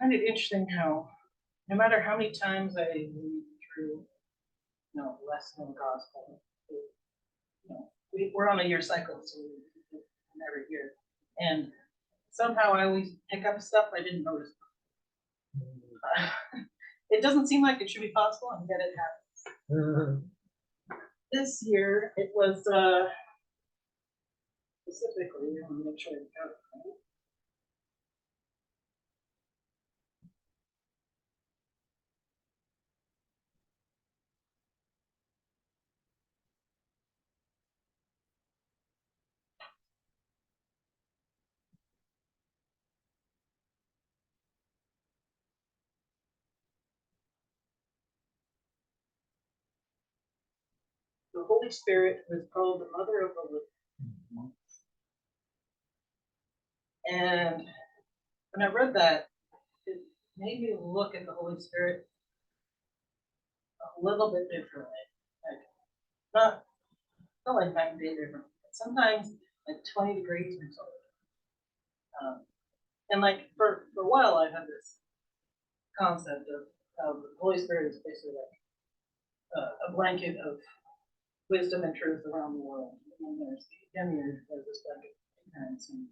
kind of interesting how no matter how many times I read through, the lesson of the gospel, we're on a year cycle, so we every year, and somehow I always pick up stuff I didn't notice. It doesn't seem like it should be possible, and yet it happens. This year, it was specifically, I want to make sure I got it right. The Holy Spirit is called the Mother of the Living. And when I read that, it made me look at the Holy Spirit a little bit differently. Like, not like night and day different, but sometimes like 20 degrees or so. And like for a while, I had this concept of how the Holy Spirit is basically like a blanket of wisdom and truth around the world. And then there's the enemy, there's this blanket of ignorance and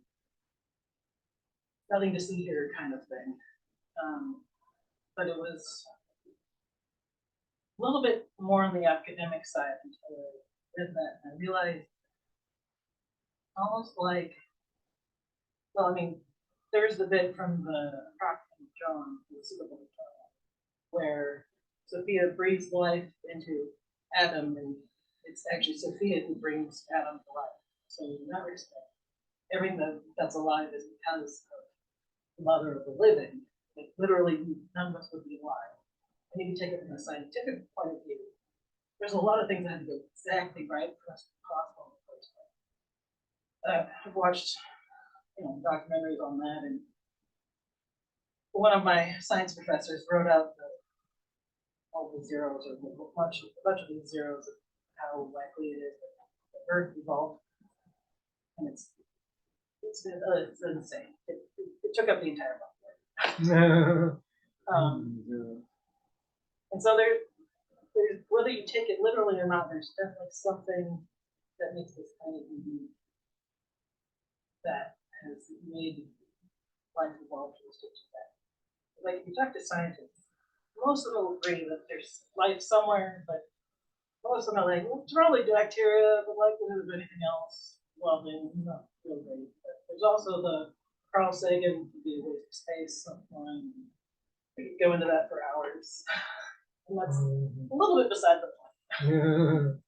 nothing to see here kind of thing. But it was a little bit more on the academic side until I read that and I realized almost like, well, I mean, there's the bit from the Prophet of John, the Gospel of John, where Sophia breathes life into Adam, and it's actually Sophia who brings Adam to life. So in that respect, everything that's alive is because of the mother of the living. Like literally, none of us would be alive. And if you take it from a scientific point of view, there's a lot of things that have to go exactly right for us to be possible in the first place. I've watched, documentaries on that, and one of my science professors wrote out all the zeros, or a bunch of these zeros, of how likely it is that the Earth evolved, and it's insane. It took up the entire book. And so there's whether you take it literally or not, there's definitely something that makes this kind of unique that has made life evolve to this extent. Like if you talk to scientists, most of them will agree that there's life somewhere, but most of them are like, well, it's probably bacteria, the likelihood of anything else, well, then not really. But there's also the Carl Sagan could be a waste of space. We could go into that for hours. And that's a little bit beside the point.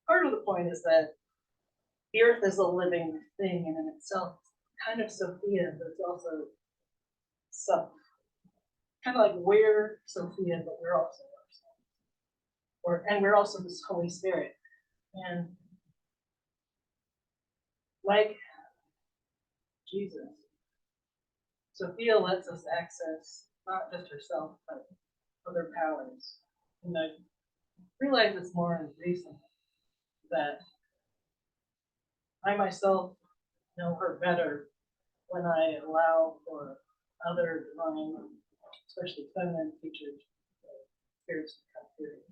Part of the point is that the Earth is a living thing and in itself, kind of Sophia, but it's also self. Kind of like we're Sophia, but we're also ourselves. And we're also this Holy Spirit. And like Jesus, Sophia lets us access not just herself, but other powers. And I realize it's more recent that I myself know her better when I allow for other divine, especially feminine features, spirits to come through.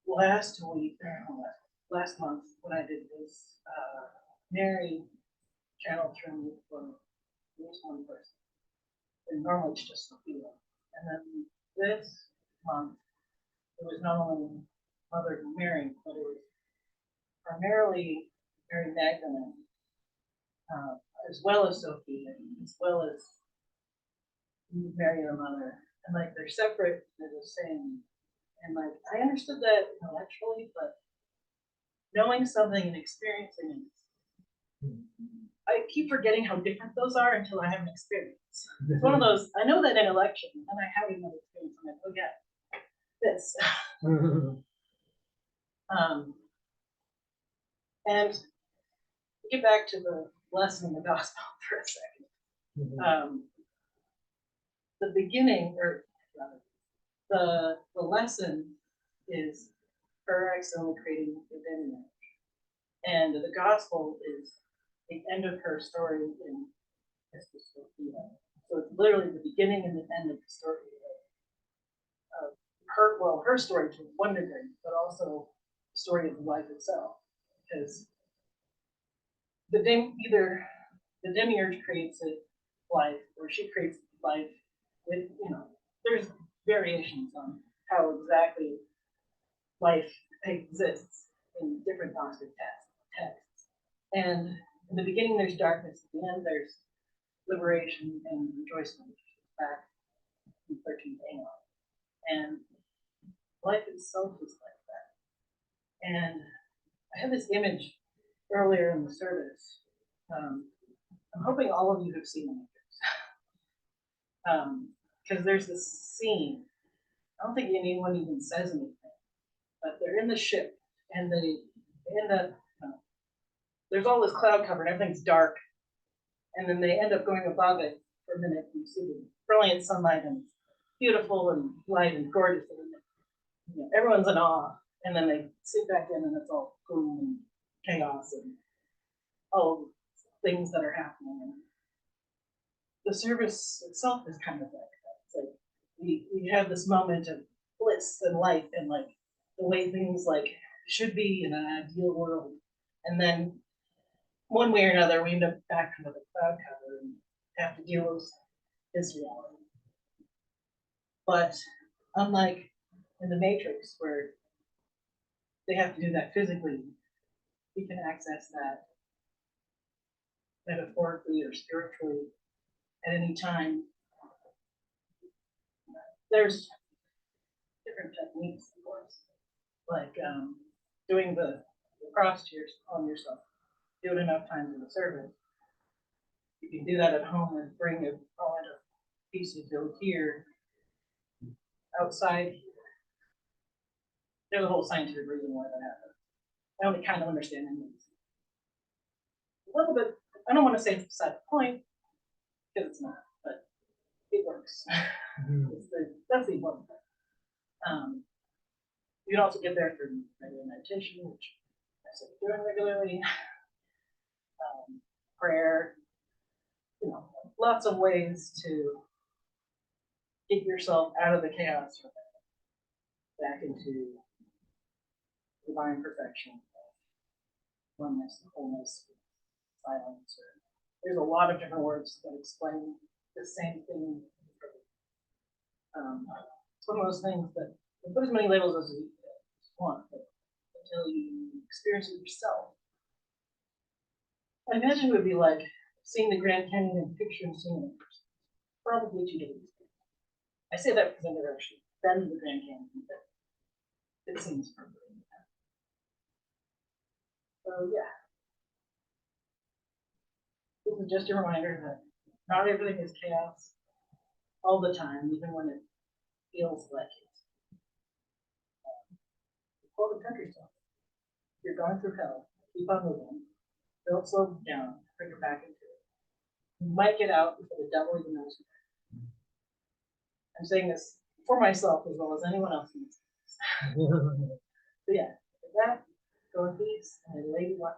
Last month, when I did this, Mary channeled through me for at least one person. And normally it's just Sophia. And then this month, it was not only Mother Mary, but it was primarily Mary Magdalene, as well as Sophia, as well as Mary the Mother. And like they're separate, they're the same. And like I understood that intellectually, but knowing something and experiencing it, I keep forgetting how different those are until I have an experience. It's one of those, I know that intellectually, and then I have another experience, I'm like, oh yeah, this. And get back to the lesson in the gospel for a second. The beginning, or rather, the lesson is her accidentally creating the image. And the gospel is the end of her story in Sophia. So it's literally the beginning and the end of the story of her, well, her story to one degree, but also the story of life itself. Because either the demiurge creates it life, or she creates life with, there's variations on how exactly life exists in different Gnostic texts. And in the beginning, there's darkness. At the end, there's liberation and rejoicement, back in 13th Aeon. And life itself is like that. And I had this image earlier in the service. I'm hoping all of you have seen it. Because there's this scene. I don't think anyone even says anything, but they're in the ship and they end up, there's all this cloud cover and everything's dark. And then they end up going above it for a minute and you see the brilliant sunlight and beautiful and light and gorgeous. And, everyone's in awe. And then they sit back in and it's all gloom and chaos and all things that are happening. And the service itself is kind of like that. It's like we have this moment of bliss and light and like the way things like should be in an ideal world. And then one way or another, we end up back under the cloud cover and have to deal with this reality. But unlike in the Matrix, where they have to do that physically, we can access that metaphorically or spiritually at any time. There's different techniques, of course, like doing the cross on yourself. Do it enough times in the service. You can do that at home and bring a piece of dough here, outside. There's a whole scientific reason why that happens. I only kind of understand it. A little bit, I don't want to say it's beside the point, because it's not, but it works. That's the important thing. You can also get there through regular meditation, which I said doing regularly, prayer, lots of ways to get yourself out of the chaos back into divine perfection, oneness, wholeness, silence. There's a lot of different words that explain the same thing. It's one of those things that you put as many labels as you want, but until you experience it yourself. I imagine it would be like seeing the Grand Canyon in picture and seeing it in person. Probably 2 days. I say that because I've never actually been to the Grand Canyon, but it seems perfect. So yeah. This is just a reminder that not everything is chaos all the time, even when it feels like it. Quote the country song. If you're going through hell, keep on moving. Don't slow down, bring it back into it. You might get out before the devil even knows you. I'm saying this for myself as well as anyone else in this case. So yeah, with that, go in peace and lady luck.